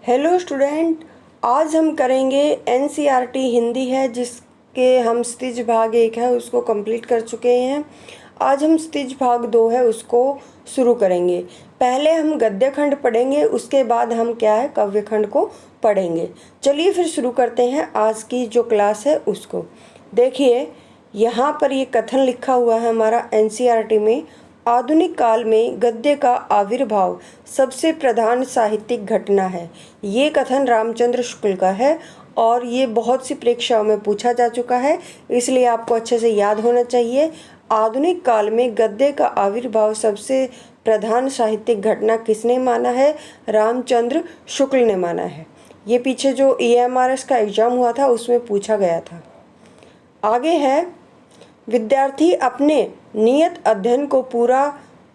Hello student, आज हम करेंगे एनसीईआरटी हिंदी है जिसके हम स्टिच भाग 1 है उसको कंप्लीट कर चुके हैं। आज हम स्टिच भाग 2 है उसको शुरू करेंगे। पहले हम गद्य खंड पढ़ेंगे, उसके बाद हम क्या है काव्य खंड को पढ़ेंगे। चलिए फिर शुरू करते हैं आज की जो क्लास है उसको। देखिए यहाँ पर ये कथन लिखा हुआ है हमारा एनसीईआरटी में। आधुनिक काल में गद्य का आविर्भाव सबसे प्रधान साहित्यिक घटना है। ये कथन रामचंद्र शुक्ल का है और ये बहुत सी परीक्षाओं में पूछा जा चुका है, इसलिए आपको अच्छे से याद होना चाहिए। आधुनिक काल में गद्य का आविर्भाव सबसे प्रधान साहित्यिक घटना किसने माना है? रामचंद्र शुक्ल ने माना है। ये पीछे जो EMRS का एग्ज़ाम हुआ था उसमें पूछा गया था। आगे है, विद्यार्थी अपने नियत अध्ययन को पूरा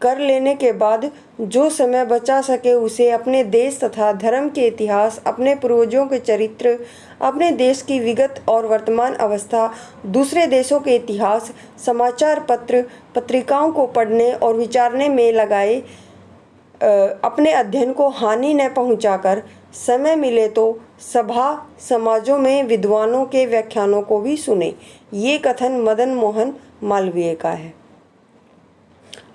कर लेने के बाद जो समय बचा सके उसे अपने देश तथा धर्म के इतिहास, अपने पूर्वजों के चरित्र, अपने देश की विगत और वर्तमान अवस्था, दूसरे देशों के इतिहास, समाचार पत्र पत्रिकाओं को पढ़ने और विचारने में लगाए। अपने अध्ययन को हानि न पहुंचाकर समय मिले तो सभा समाजों में विद्वानों के व्याख्यानों को भी सुने। ये कथन मदन मोहन मालवीय का है।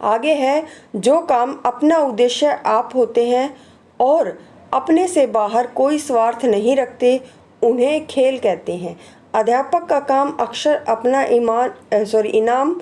आगे है, जो काम अपना उद्देश्य आप होते हैं और अपने से बाहर कोई स्वार्थ नहीं रखते उन्हें खेल कहते हैं। अध्यापक का काम अक्सर अपना इनाम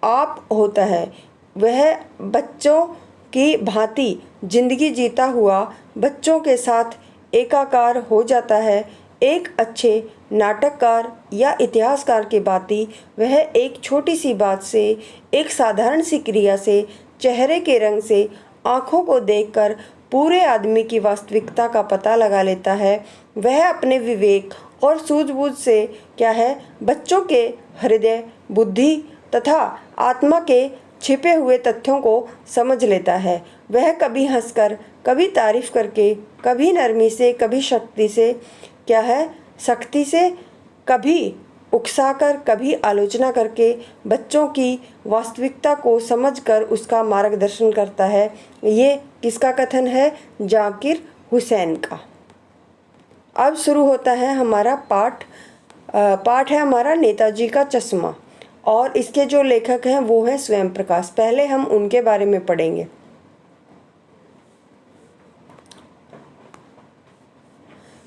आप होता है। वह बच्चों की भांति जिंदगी जीता हुआ बच्चों के साथ एकाकार हो जाता है। एक अच्छे नाटककार या इतिहासकार की भांति वह एक छोटी सी बात से, एक साधारण सी क्रिया से, चेहरे के रंग से, आँखों को देखकर पूरे आदमी की वास्तविकता का पता लगा लेता है। वह अपने विवेक और सूझबूझ से क्या है बच्चों के हृदय, बुद्धि तथा आत्मा के छिपे हुए तथ्यों को समझ लेता है। वह कभी हंसकर, कभी तारीफ करके, कभी नरमी से, कभी शक्ति से क्या है सख्ती से, कभी उकसाकर, कभी आलोचना करके बच्चों की वास्तविकता को समझकर उसका मार्गदर्शन करता है। ये किसका कथन है? जाकिर हुसैन का। अब शुरू होता है हमारा पाठ है हमारा नेताजी का चश्मा और इसके जो लेखक हैं वो हैं स्वयं प्रकाश। पहले हम उनके बारे में पढ़ेंगे।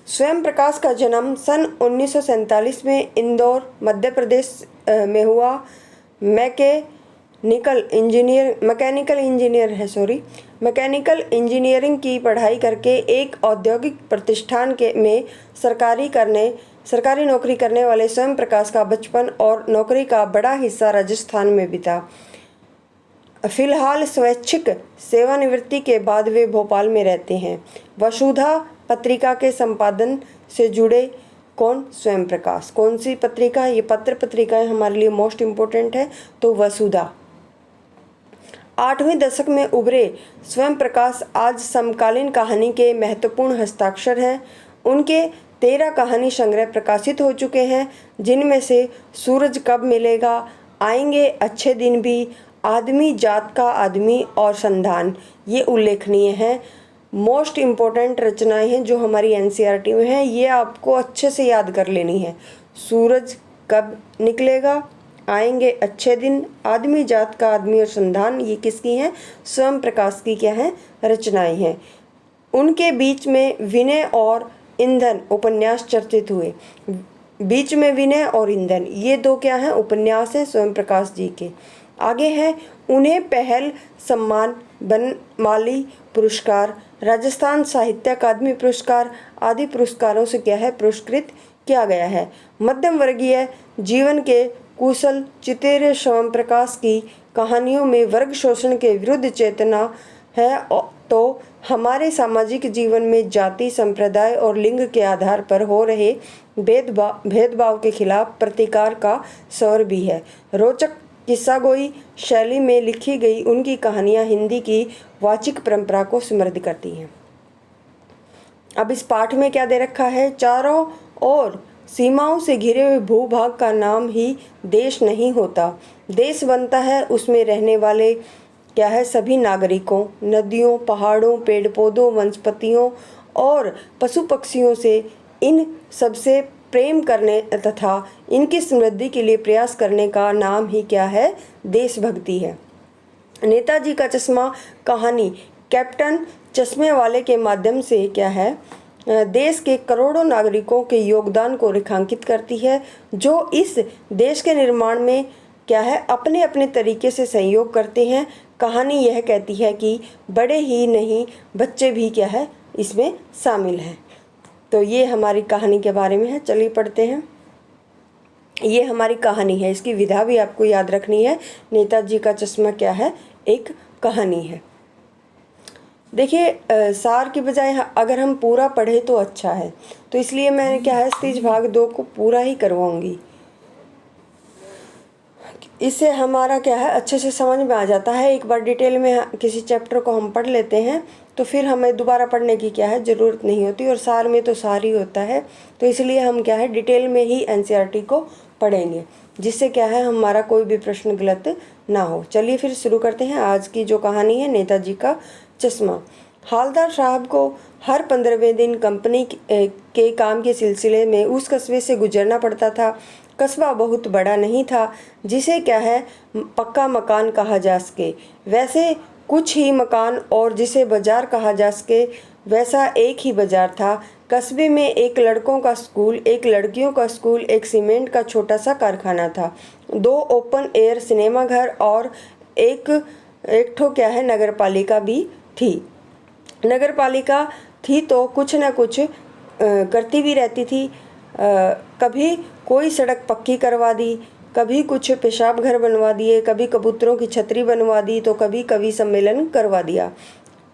स्वयं प्रकाश का जन्म सन 1947 में इंदौर मध्य प्रदेश में हुआ। मैकेनिकल इंजीनियरिंग की पढ़ाई करके एक औद्योगिक प्रतिष्ठान में सरकारी नौकरी करने वाले स्वयं प्रकाश का बचपन और नौकरी का बड़ा हिस्सा राजस्थान में बीता। फिलहाल स्वैच्छिक सेवानिवृत्ति के बाद वे भोपाल में रहते हैं। वसुधा पत्रिका के संपादन से जुड़े कौन? स्वयं प्रकाश। कौन सी पत्रिका? ये पत्र पत्रिकाएं हमारे लिए मोस्ट इम्पोर्टेंट है, तो वसुधा। 8वें दशक में उभरे स्वयं प्रकाश आज समकालीन कहानी के महत्वपूर्ण हस्ताक्षर हैं। उनके 13 कहानी संग्रह प्रकाशित हो चुके हैं, जिनमें से सूरज कब मिलेगा, आएंगे अच्छे दिन भी, आदमी जात का आदमी और संधान ये उल्लेखनीय हैं। मोस्ट इम्पोर्टेंट रचनाएं हैं जो हमारी एनसीईआरटी में हैं, ये आपको अच्छे से याद कर लेनी है। सूरज कब निकलेगा, आएंगे अच्छे दिन, आदमी जात का आदमी और संधान ये किसकी हैं? स्वयं प्रकाश की क्या हैं? रचनाएं हैं। उनके बीच में विनय और ईंधन उपन्यास चर्चित हुए। बीच में विनय और ईंधन ये दो क्या हैं? उपन्यास हैं स्वयं प्रकाश जी के। आगे है, उन्हें पहल सम्मान, बनमाली पुरस्कार, राजस्थान साहित्य अकादमी पुरस्कार आदि पुरस्कारों से क्या है पुरस्कृत किया गया है। मध्यम वर्गीय जीवन के कुशल चितेरे स्वयं प्रकाश की कहानियों में वर्ग शोषण के विरुद्ध चेतना है, तो हमारे सामाजिक जीवन में जाति, संप्रदाय और लिंग के आधार पर हो रहे भेदभाव के खिलाफ प्रतिकार का स्वर भी है। रोचक किस्सागोई शैली में लिखी गई उनकी कहानियाँ हिंदी की वाचिक परंपरा को समृद्ध करती हैं। अब इस पाठ में क्या दे रखा है? चारों ओर सीमाओं से घिरे हुए भूभाग का नाम ही देश नहीं होता। देश बनता है उसमें रहने वाले क्या है सभी नागरिकों, नदियों, पहाड़ों, पेड़ पौधों, वनस्पतियों और पशु पक्षियों से इन सबसे प्रेम करने तथा इनकी समृद्धि के लिए प्रयास करने का नाम ही क्या है? देशभक्ति है। नेताजी का चश्मा कहानी कैप्टन चश्मे वाले के माध्यम से क्या है? देश के करोड़ों नागरिकों के योगदान को रेखांकित करती है, जो इस देश के निर्माण में क्या है? अपने अपने तरीके से सहयोग करते हैं। कहानी यह कहती है कि बड़े ही नहीं, बच्चे भी क्या है? इसमें शामिल हैं। तो ये हमारी कहानी के बारे में है। चलिए पढ़ते हैं। ये हमारी कहानी है, इसकी विधा भी आपको याद रखनी है। नेताजी का चश्मा क्या है? एक कहानी है। देखिए, सार की बजाय अगर हम पूरा पढ़े तो अच्छा है, तो इसलिए मैं क्या है, स्पीच भाग 2 को पूरा ही करवाऊंगी। इससे हमारा क्या है, अच्छे से समझ में आ जाता है। एक बार डिटेल में किसी चैप्टर को हम पढ़ लेते हैं तो फिर हमें दोबारा पढ़ने की क्या है, ज़रूरत नहीं होती। और सार में तो सार ही होता है, तो इसलिए हम क्या है, डिटेल में ही एनसीईआरटी को पढ़ेंगे, जिससे क्या है, हमारा कोई भी प्रश्न गलत ना हो। चलिए फिर शुरू करते हैं। आज की जो कहानी है, नेताजी का चश्मा। हालदार साहब को हर 15वें दिन कंपनी के काम के सिलसिले में उस कस्बे से गुजरना पड़ता था। कस्बा बहुत बड़ा नहीं था जिसे क्या है, पक्का मकान कहा जा सके, वैसे कुछ ही मकान, और जिसे बाजार कहा जा सके वैसा एक ही बाजार था। कस्बे में एक लड़कों का स्कूल, एक लड़कियों का स्कूल, एक सीमेंट का छोटा सा कारखाना था, 2 ओपन एयर सिनेमा घर और एक ठो क्या है, नगरपालिका भी थी। नगरपालिका थी तो कुछ न कुछ करती भी रहती थी। कभी कोई सड़क पक्की करवा दी, कभी कुछ पेशाब घर बनवा दिए, कभी कबूतरों की छतरी बनवा दी, तो कभी कवि सम्मेलन करवा दिया।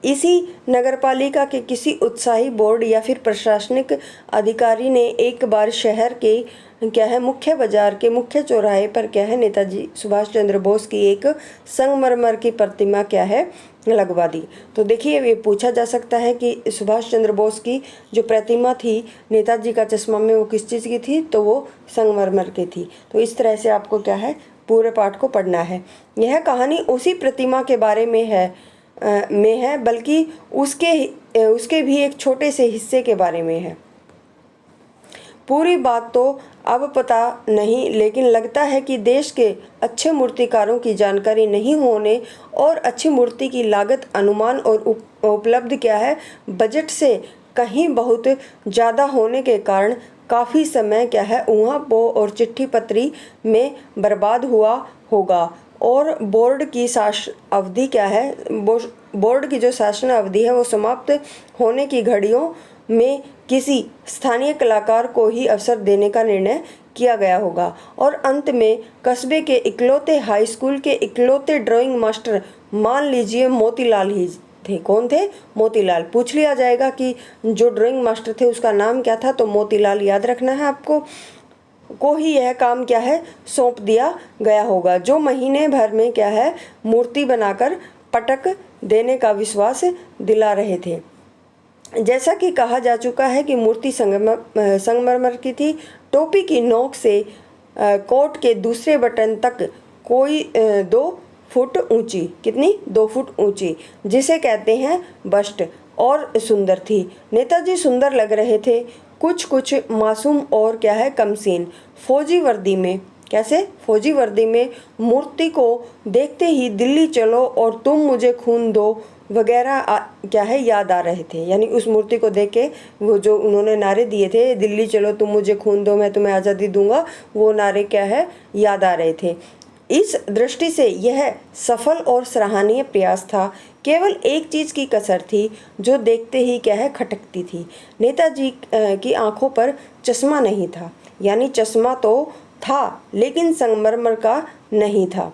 इसी नगरपालिका के किसी उत्साही बोर्ड या फिर प्रशासनिक अधिकारी ने एक बार शहर के क्या है, मुख्य बाजार के मुख्य चौराहे पर क्या है, नेताजी सुभाष चंद्र बोस की एक संगमरमर की प्रतिमा क्या है, लगवा दी। तो देखिए, ये पूछा जा सकता है कि सुभाष चंद्र बोस की जो प्रतिमा थी नेताजी का चश्मा में, वो किस चीज़ की थी? तो वो संगमरमर की थी। तो इस तरह से आपको क्या है, पूरे पाठ को पढ़ना है। यह कहानी उसी प्रतिमा के बारे में है, बल्कि उसके भी एक छोटे से हिस्से के बारे में है। पूरी बात तो अब पता नहीं, लेकिन लगता है कि देश के अच्छे मूर्तिकारों की जानकारी नहीं होने और अच्छी मूर्ति की लागत, अनुमान और उपलब्ध क्या है, बजट से कहीं बहुत ज़्यादा होने के कारण काफ़ी समय क्या है, ऊहा पो और चिट्ठी पत्री में बर्बाद हुआ होगा। और बोर्ड की शासन अवधि क्या है, बोर्ड की जो शासन अवधि है वो समाप्त होने की घड़ियों में किसी स्थानीय कलाकार को ही अवसर देने का निर्णय किया गया होगा। और अंत में कस्बे के इकलौते हाई स्कूल के इकलौते ड्राइंग मास्टर, मान लीजिए मोतीलाल ही थे। कौन थे? मोतीलाल। पूछ लिया जाएगा कि जो ड्राइंग मास्टर थे उसका नाम क्या था, तो मोतीलाल याद रखना है आपको। को ही यह काम क्या है, सौंप दिया गया होगा, जो महीने भर में क्या है, मूर्ति बनाकर पटक देने का विश्वास दिला रहे थे। जैसा कि कहा जा चुका है कि मूर्ति संगमरमर की थी। टोपी की नोक से कोट के दूसरे बटन तक कोई 2 फुट ऊंची, कितनी? 2 फुट ऊंची, जिसे कहते हैं बस्ट, और सुंदर थी। नेताजी सुंदर लग रहे थे, कुछ मासूम और क्या है, कमसीन। फौजी वर्दी में, कैसे? फौजी वर्दी में मूर्ति को देखते ही दिल्ली चलो और तुम मुझे खून दो वगैरह क्या है, याद आ रहे थे। यानी उस मूर्ति को देख के वो जो उन्होंने नारे दिए थे, दिल्ली चलो तुम मुझे खून दो, मैं तुम्हें आज़ादी दूंगा, वो नारे क्या है, याद आ रहे थे। इस दृष्टि से यह सफल और सराहनीय प्रयास था। केवल एक चीज़ की कसर थी जो देखते ही क्या है, खटकती थी। नेताजी की आंखों पर चश्मा नहीं था। यानी चश्मा तो था लेकिन संगमरमर का नहीं था।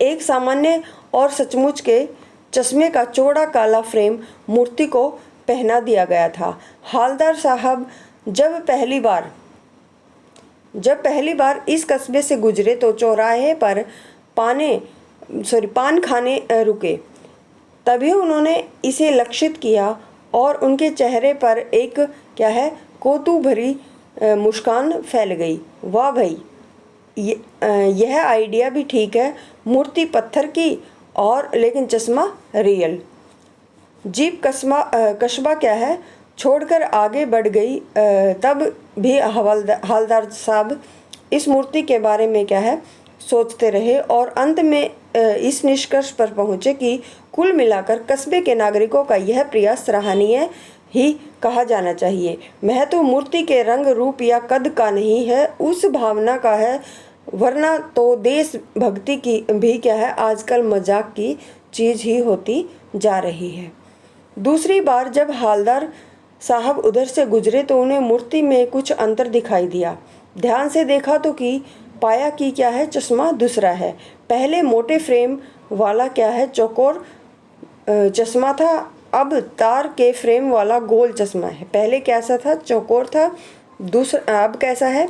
एक सामान्य और सचमुच के चश्मे का चौड़ा काला फ्रेम मूर्ति को पहना दिया गया था। हालदार साहब जब पहली बार इस कस्बे से गुजरे तो चौराहे पर पान खाने रुके। तभी उन्होंने इसे लक्षित किया और उनके चेहरे पर एक क्या है, कौतूहल भरी मुस्कान फैल गई। वाह भाई, यह आइडिया भी ठीक है। मूर्ति पत्थर की और लेकिन चश्मा रियल। जीप कस्बा क्या है छोड़कर आगे बढ़ गई। तब भी हवलदार साहब इस मूर्ति के बारे में क्या है सोचते रहे और अंत में इस निष्कर्ष पर पहुँचे कि कुल मिलाकर कस्बे के नागरिकों का यह प्रयास सराहनीय ही कहा जाना चाहिए। महत्व मूर्ति के रंग रूप या कद का नहीं है, उस भावना का है, वरना तो देश भक्ति की भी क्या है आजकल मजाक की चीज़ ही होती जा रही है। दूसरी बार जब हवलदार साहब उधर से गुजरे तो उन्हें मूर्ति में कुछ अंतर दिखाई दिया। ध्यान से देखा तो पाया कि क्या है चश्मा दूसरा है। पहले मोटे फ्रेम वाला क्या है चौकोर चश्मा था, अब तार के फ्रेम वाला गोल चश्मा है। पहले कैसा था चौकोर था, दूसरा अब कैसा है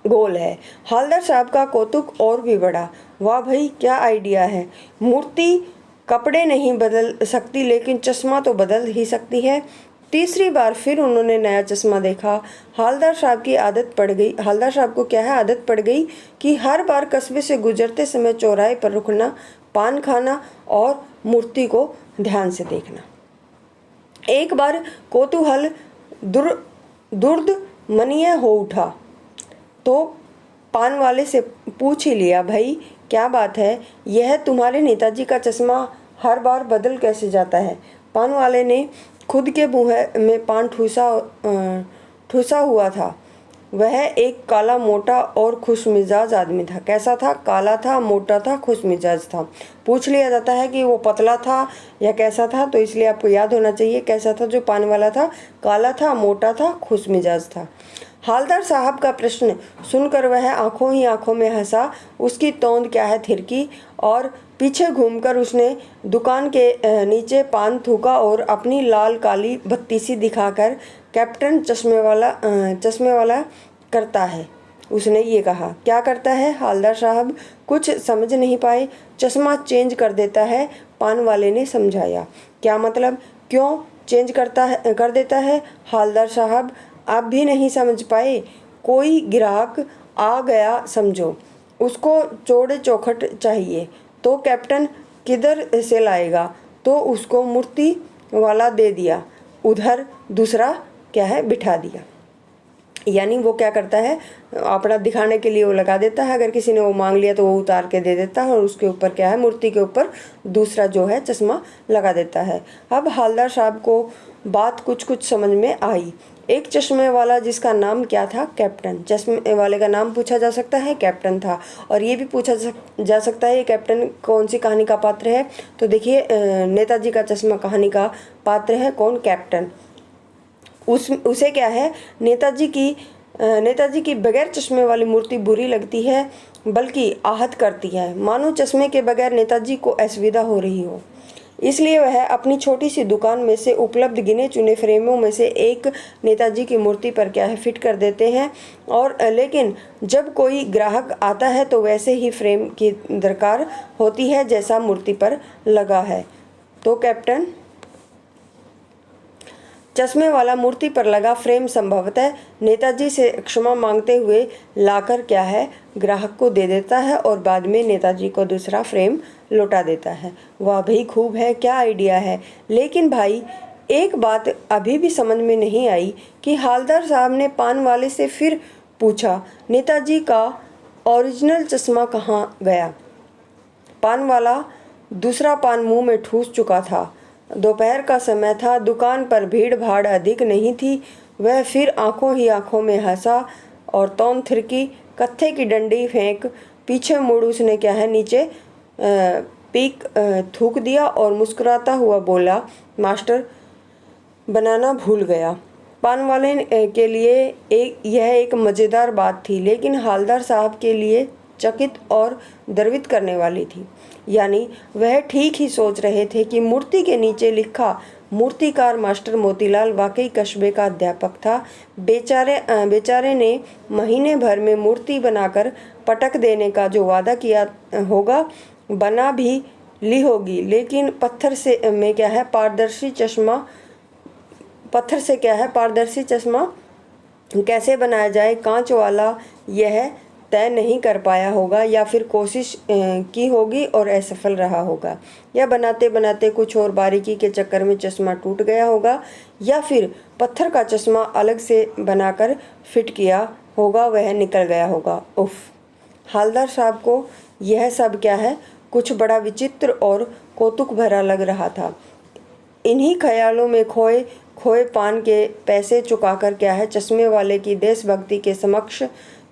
गोल है। हवलदार साहब का कौतुक और भी बढ़ा। वाह भाई क्या आइडिया है, मूर्ति कपड़े नहीं बदल सकती लेकिन चश्मा तो बदल ही सकती है। तीसरी बार फिर उन्होंने नया चश्मा देखा। हवलदार साहब को क्या है आदत पड़ गई कि हर बार कस्बे से गुजरते समय चौराहे पर रुकना, पान खाना और मूर्ति को ध्यान से देखना। एक बार कौतूहल दुर्दमनीय हो उठा तो पान वाले से पूछ ही लिया, भाई क्या बात है, यह तुम्हारे नेताजी का चश्मा हर बार बदल कैसे जाता है। पान वाले ने खुद के मुँह में पान ठूसा हुआ था। वह एक काला मोटा और खुशमिजाज आदमी था। कैसा था? काला था, मोटा था, खुशमिजाज था। पूछ लिया जाता है कि वो पतला था या कैसा था, तो इसलिए आपको याद होना चाहिए कैसा था जो पान वाला था। काला था, मोटा था, खुशमिजाज था। हवलदार साहब का प्रश्न सुनकर वह आंखों ही आंखों में हंसा। उसकी तोंद क्या है थिरकी और पीछे घूमकर उसने दुकान के नीचे पान थूका और अपनी लाल काली बत्ती सी दिखाकर, कैप्टन चश्मे वाला करता है, उसने ये कहा। क्या करता है? हवलदार साहब कुछ समझ नहीं पाए। चश्मा चेंज कर देता है, पान वाले ने समझाया। क्या मतलब? क्यों चेंज कर देता है? हवलदार साहब आप भी नहीं समझ पाए? कोई ग्राहक आ गया समझो, उसको चौड़े चौखट चाहिए तो कैप्टन किधर से लाएगा, तो उसको मूर्ति वाला दे दिया, उधर दूसरा क्या है बिठा दिया। यानी वो क्या करता है अपना दिखाने के लिए वो लगा देता है, अगर किसी ने वो मांग लिया तो वो उतार के दे देता है और उसके ऊपर क्या है मूर्ति के ऊपर दूसरा जो है चश्मा लगा देता है। अब हवलदार साहब को बात कुछ समझ में आई। एक चश्मे वाला जिसका नाम क्या था? कैप्टन। चश्मे वाले का नाम पूछा जा सकता है, कैप्टन था। और ये भी पूछा जा सकता है ये कैप्टन कौन सी कहानी का पात्र है, तो देखिए नेताजी का चश्मा कहानी का पात्र है। कौन? कैप्टन। उसे क्या है नेताजी की बगैर चश्मे वाली मूर्ति बुरी लगती है, बल्कि आहत करती है, मानो चश्मे के बगैर नेताजी को असुविधा हो रही हो। इसलिए वह अपनी छोटी सी दुकान में से उपलब्ध गिने चुने फ्रेमों में से एक नेताजी की मूर्ति पर क्या है फिट कर देते हैं। और लेकिन जब कोई ग्राहक आता है तो वैसे ही फ्रेम की दरकार होती है जैसा मूर्ति पर लगा है। तो कैप्टन चश्मे वाला मूर्ति पर लगा फ्रेम संभवतः नेताजी से क्षमा मांगते हुए लाकर क्या है ग्राहक को दे देता है और बाद में नेताजी को दूसरा फ्रेम लौटा देता है। वाह भाई खूब है, क्या आइडिया है। लेकिन भाई एक बात अभी भी समझ में नहीं आई कि हवलदार साहब ने पान वाले से फिर पूछा, नेताजी का ओरिजिनल चश्मा कहाँ गया? पान वाला दूसरा पान मुंह में ठूस चुका था। दोपहर का समय था, दुकान पर भीड़ भाड़ अधिक नहीं थी। वह फिर आंखों ही आंखों में हंसा और तौन थिरकी, कत्थे की डंडी फेंक पीछे मुड़ उसने क्या है नीचे पीक थूक दिया और मुस्कुराता हुआ बोला, मास्टर बनाना भूल गया। पान वाले के लिए यह एक मज़ेदार बात थी, लेकिन हवलदार साहब के लिए चकित और द्रवित करने वाली थी। यानी वह ठीक ही सोच रहे थे कि मूर्ति के नीचे लिखा मूर्तिकार मास्टर मोतीलाल वाकई कस्बे का अध्यापक था। बेचारे ने महीने भर में मूर्ति बनाकर पटक देने का जो वादा किया होगा बना भी ली होगी, लेकिन पत्थर से क्या है पारदर्शी चश्मा कैसे बनाया जाए, कांच वाला, यह तय नहीं कर पाया होगा या फिर कोशिश की होगी और असफल रहा होगा, या बनाते बनाते कुछ और बारीकी के चक्कर में चश्मा टूट गया होगा, या फिर पत्थर का चश्मा अलग से बनाकर फिट किया होगा, वह निकल गया होगा। उफ, हालदार साहब को यह सब क्या है, कुछ बड़ा विचित्र और कौतुक भरा लग रहा था। इन्हीं ख्यालों में खोए खोए पान के पैसे चुकाकर क्या है चश्मे वाले की देशभक्ति के समक्ष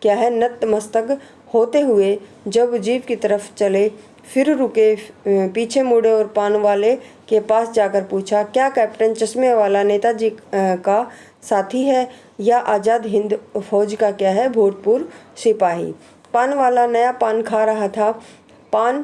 क्या है नतमस्तक होते हुए जब जीप की तरफ चले, फिर रुके, पीछे मुड़े और पान वाले के पास जाकर पूछा, क्या कैप्टन चश्मे वाला नेताजी का साथी है या आज़ाद हिंद फौज का क्या है भूतपूर्व सिपाही? पान वाला नया पान खा रहा था। पान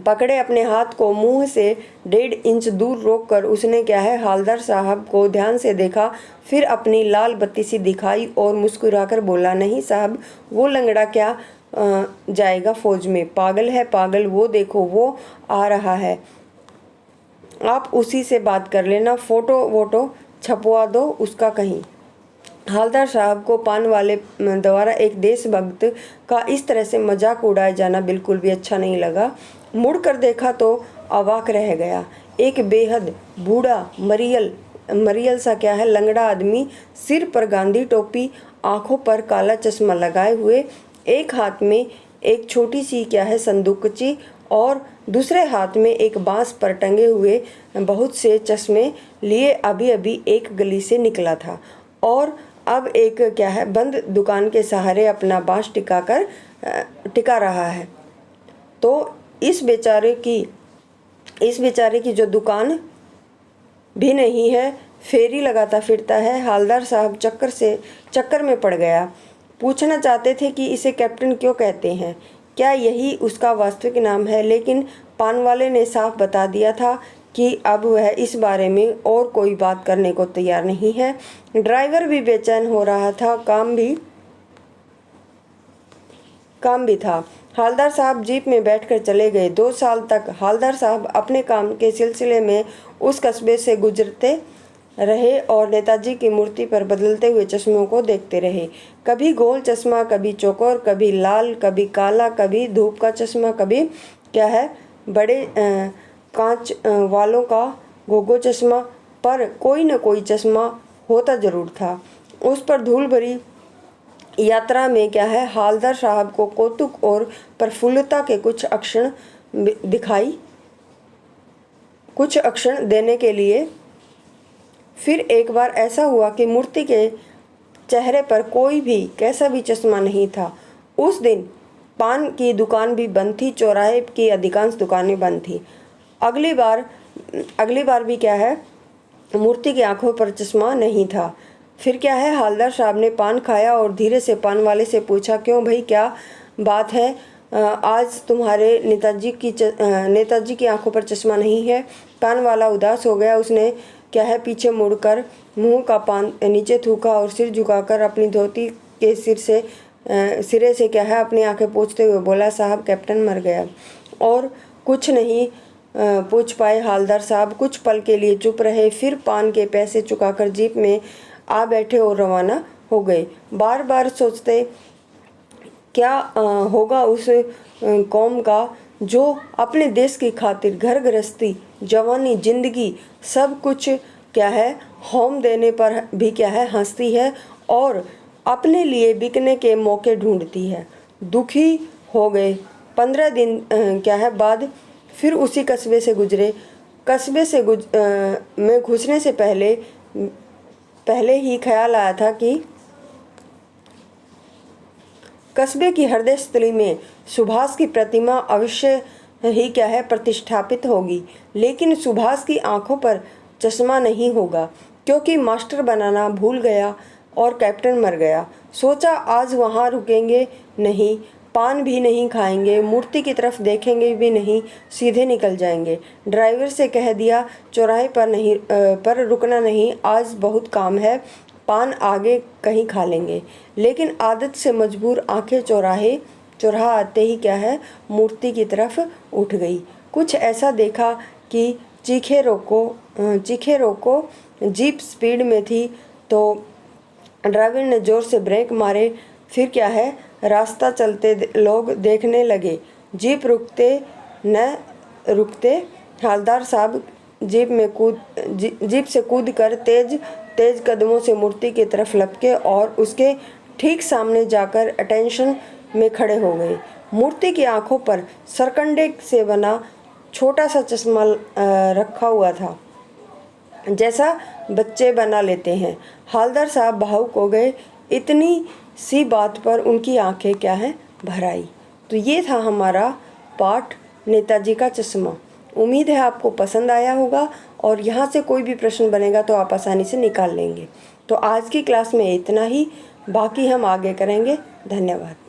पकड़े अपने हाथ को मुंह से 1.5 इंच दूर रोककर उसने क्या है हालदार साहब को ध्यान से देखा, फिर अपनी लाल बत्ती सी दिखाई और मुस्कुराकर बोला, नहीं साहब, वो लंगड़ा क्या जाएगा फौज में? पागल है पागल, वो देखो वो आ रहा है, आप उसी से बात कर लेना, फोटो वोटो छपवा दो उसका कहीं। हालदार साहब को पान वाले द्वारा एक देशभक्त का इस तरह से मजाक उड़ाया जाना बिल्कुल भी अच्छा नहीं लगा। मुड़कर देखा तो अवाक रह गया। एक बेहद बूढ़ा मरियल सा क्या है लंगड़ा आदमी, सिर पर गांधी टोपी, आंखों पर काला चश्मा लगाए हुए, एक हाथ में एक छोटी सी क्या है संदूकची और दूसरे हाथ में एक बांस पर टंगे हुए बहुत से चश्मे लिए अभी अभी एक गली से निकला था और अब एक क्या है बंद दुकान के सहारे अपना बांस टिका रहा है। तो इस बेचारे की जो दुकान भी नहीं है, फेरी लगाता फिरता है। हालदार साहब चक्कर में पड़ गया। पूछना चाहते थे कि इसे कैप्टन क्यों कहते हैं, क्या यही उसका वास्तविक नाम है, लेकिन पान वाले ने साफ बता दिया था कि अब वह इस बारे में और कोई बात करने को तैयार नहीं है। ड्राइवर भी बेचैन हो रहा था, काम भी था। हालदार साहब जीप में बैठकर चले गए। 2 साल तक हालदार साहब अपने काम के सिलसिले में उस कस्बे से गुजरते रहे और नेताजी की मूर्ति पर बदलते हुए चश्मों को देखते रहे। कभी गोल चश्मा, कभी चौकोर, कभी लाल, कभी काला, कभी धूप का चश्मा, कभी क्या है बड़े कांच वालों का गोगो चश्मा, पर कोई न कोई चश्मा होता जरूर था। उस पर धूल भरी यात्रा में क्या है हालदार साहब को कौतुक और प्रफुल्लता के कुछ अक्षण देने के लिए फिर एक बार ऐसा हुआ कि मूर्ति के चेहरे पर कोई भी कैसा भी चश्मा नहीं था। उस दिन पान की दुकान भी बंद थी, चौराहे की अधिकांश दुकानें बंद थी। अगली बार भी क्या है मूर्ति की आंखों पर चश्मा नहीं था। फिर क्या है हालदार साहब ने पान खाया और धीरे से पान वाले से पूछा, क्यों भाई, क्या बात है, आज तुम्हारे नेताजी की आंखों पर चश्मा नहीं है? पान वाला उदास हो गया। उसने क्या है पीछे मुड़कर मुंह का पान नीचे थूका और सिर झुकाकर अपनी धोती के सिरे से क्या है अपनी आंखें पोंछते हुए बोला, साहब कैप्टन मर गया। और कुछ नहीं पूछ पाए हालदार साहब। कुछ पल के लिए चुप रहे, फिर पान के पैसे चुकाकर जीप में आ बैठे और रवाना हो गए। बार बार सोचते क्या होगा उस कौम का जो अपने देश की खातिर घर गृहस्थी, जवानी, जिंदगी सब कुछ क्या है होम देने पर भी क्या है हंसती है और अपने लिए बिकने के मौके ढूंढती है। दुखी हो गए। 15 दिन क्या है बाद फिर उसी कस्बे से गुजरे। में घुसने से पहले ही ख्याल आया था कि कस्बे की हृदय स्थली में सुभाष की प्रतिमा अवश्य ही क्या है प्रतिष्ठापित होगी, लेकिन सुभाष की आंखों पर चश्मा नहीं होगा क्योंकि मास्टर बनाना भूल गया और कैप्टन मर गया। सोचा आज वहाँ रुकेंगे नहीं, पान भी नहीं खाएंगे, मूर्ति की तरफ देखेंगे भी नहीं, सीधे निकल जाएंगे। ड्राइवर से कह दिया चौराहे पर रुकना नहीं, आज बहुत काम है, पान आगे कहीं खा लेंगे। लेकिन आदत से मजबूर आंखें चौराहा आते ही क्या है मूर्ति की तरफ उठ गई। कुछ ऐसा देखा कि चीखे रोको जीप स्पीड में थी तो ड्राइवर ने जोर से ब्रेक मारे। फिर क्या है, रास्ता चलते लोग देखने लगे, जीप रुकते हवलदार साहब जीप से कूद कर तेज कदमों से मूर्ति की तरफ लपके और उसके ठीक सामने जाकर अटेंशन में खड़े हो गए। मूर्ति की आंखों पर सरकंडे से बना छोटा सा चश्मा रखा हुआ था, जैसा बच्चे बना लेते हैं। हवलदार साहब भावुक हो गए। इतनी सी बात पर उनकी आंखें क्या है, भर आई। तो ये था हमारा पाठ नेताजी का चश्मा। उम्मीद है आपको पसंद आया होगा और यहाँ से कोई भी प्रश्न बनेगा तो आप आसानी से निकाल लेंगे। तो आज की क्लास में इतना ही, बाकी हम आगे करेंगे। धन्यवाद।